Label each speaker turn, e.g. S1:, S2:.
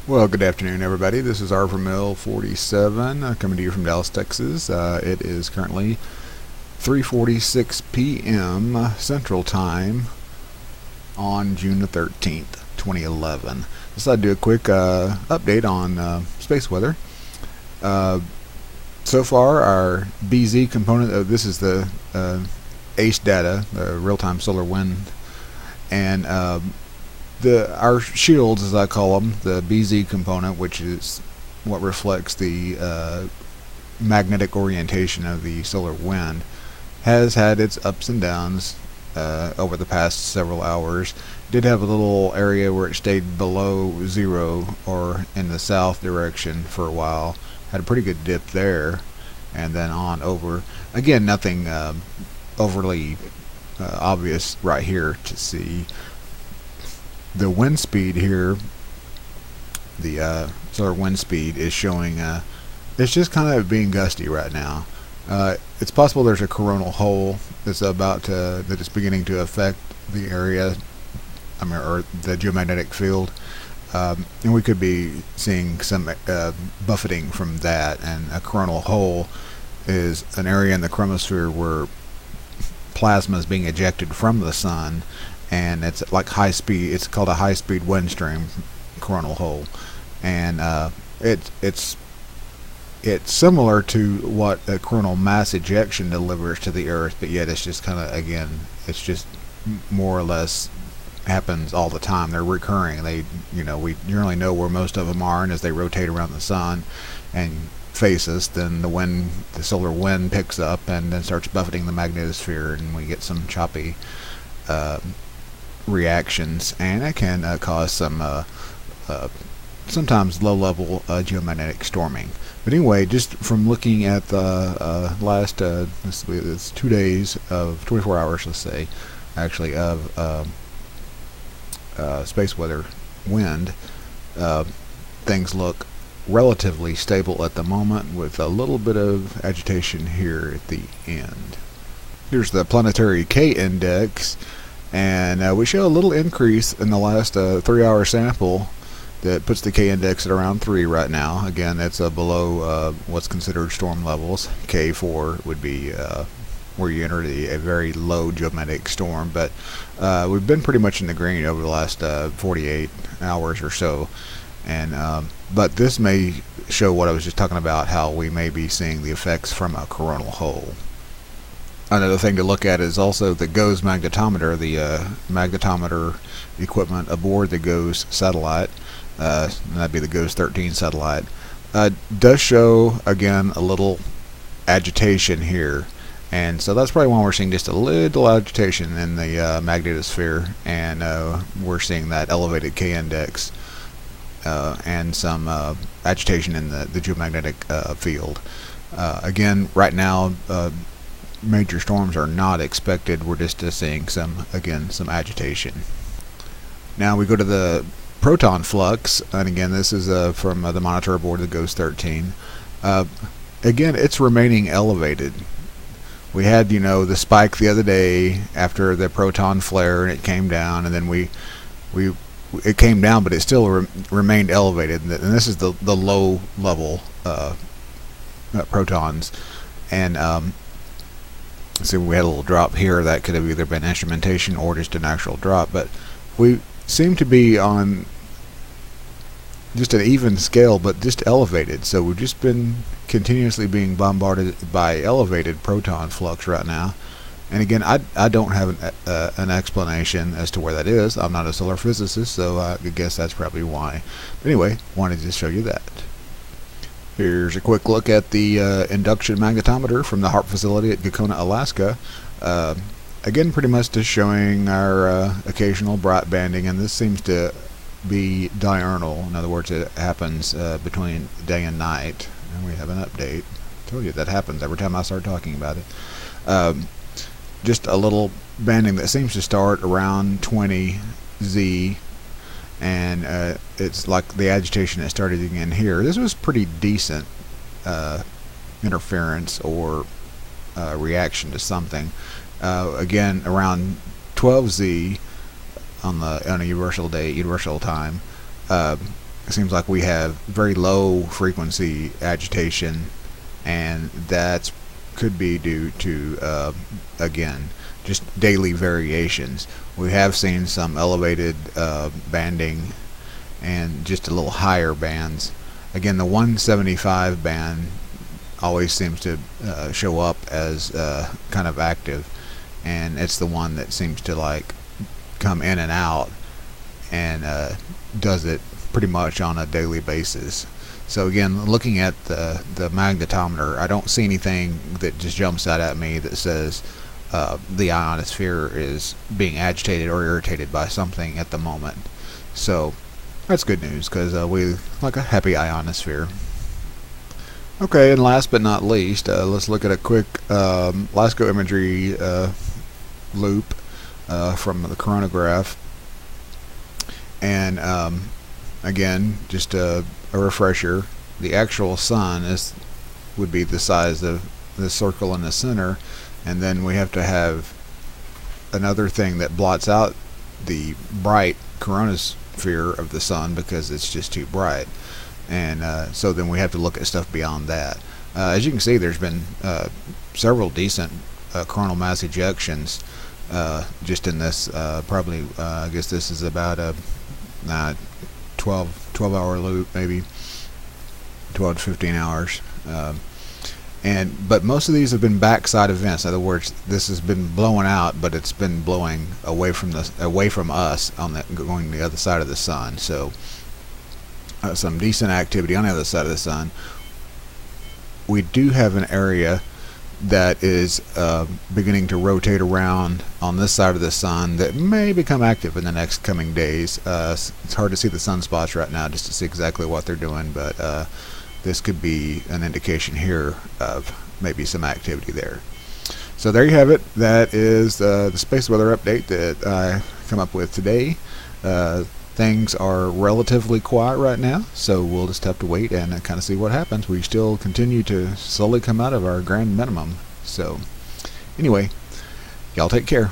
S1: Well, good afternoon, everybody. This is Arvermill 47 coming to you from Dallas, Texas. It is currently 3:46 p.m. Central Time on June the 13th, 2011. Decided to do a quick update on space weather. So far, our BZ component, this is the ACE data, the real-time solar wind, and our shields, as I call them, the BZ component, which is what reflects the magnetic orientation of the solar wind, has had its ups and downs over the past several hours. Did have a little area where it stayed below zero or in the south direction for a while. Had a pretty good dip there, and then on over. Again, nothing overly obvious right here to see. The wind speed here, the solar wind speed, is showing it's just kind of being gusty right now. It's possible there's a coronal hole that's that is beginning to affect the area, or the geomagnetic field, and we could be seeing some buffeting from that. And a coronal hole is an area in the chromosphere where plasma is being ejected from the sun, and it's like high speed. It's called a high speed wind stream coronal hole, and it's similar to what a coronal mass ejection delivers to the Earth, but yet it's just kind of, again, it's just more or less happens all the time. They're recurring. We generally know where most of them are, and as they rotate around the sun and face us, then the solar wind picks up and then starts buffeting the magnetosphere, and we get some choppy reactions, and it can cause some sometimes low-level geomagnetic storming. But anyway, just from looking at the last it's 2 days of 24 hours, let's say, actually, of space weather wind, things look relatively stable at the moment, with a little bit of agitation here at the end. Here's the planetary K index, and we show a little increase in the last 3-hour sample that puts the K index at around 3 right now. Again, that's below what's considered storm levels. K4 would be where you enter a very low geomagnetic storm, but we've been pretty much in the green over the last 48 hours or so. And but this may show what I was just talking about, how we may be seeing the effects from a coronal hole. Another thing to look at is also the GOES magnetometer, the magnetometer equipment aboard the GOES satellite. That'd be the GOES 13 satellite. Does show, again, a little agitation here, and so that's probably why we're seeing just a little agitation in the magnetosphere, and we're seeing that elevated K index and some agitation in the geomagnetic field. Again, right now, major storms are not expected. We're just seeing some agitation. Now we go to the proton flux, and again, this is from the monitor aboard the GOES 13. Again, it's remaining elevated. We had, the spike the other day after the proton flare, and it came down, and then it came down, but it still remained elevated. And this is the low level protons, and so we had a little drop here. That could have either been instrumentation or just a natural drop, but we seem to be on just an even scale, but just elevated. So we've just been continuously being bombarded by elevated proton flux right now. And again, I don't have an explanation as to where that is. I'm not a solar physicist, so I guess that's probably why. But anyway, wanted to show you that. Here's a quick look at the induction magnetometer from the HARP facility at Gacona, Alaska. Again, pretty much just showing our occasional bright banding, and this seems to be diurnal. In other words, it happens between day and night. And we have an update. I told you that happens every time I start talking about it. Just a little banding that seems to start around 20 Z, and it's like the agitation that started again here. This was pretty decent interference or reaction to something. Again, around 12 Z on a universal time, it seems like we have very low frequency agitation, and that could be due to again, just daily variations. We have seen some elevated banding and just a little higher bands. Again, the 175 band always seems to show up as kind of active, and it's the one that seems to like come in and out, and does it pretty much on a daily basis. So again, looking at the magnetometer, I don't see anything that just jumps out at me that says the ionosphere is being agitated or irritated by something at the moment. So that's good news, because we like a happy ionosphere. Okay, and last but not least, let's look at a quick LASCO imagery loop from the coronagraph. And again, just a refresher, the actual sun would be the size of the circle in the center, and then we have to have another thing that blots out the bright coronasphere of the sun because it's just too bright. And so then we have to look at stuff beyond that. As you can see, there's been several decent coronal mass ejections just in this probably I guess this is about a 12 hour loop, maybe 12 to 15 hours, but most of these have been backside events. In other words, this has been blowing out, but it's been blowing away from us going the other side of the sun. So some decent activity on the other side of the sun. We do have an area that is beginning to rotate around on this side of the sun that may become active in the next coming days. It's hard to see the sunspots right now just to see exactly what they're doing, but this could be an indication here of maybe some activity there. So there you have it. That is the space weather update that I come up with today. Things are relatively quiet right now, so we'll just have to wait and kind of see what happens. We still continue to slowly come out of our grand minimum. So anyway, y'all take care.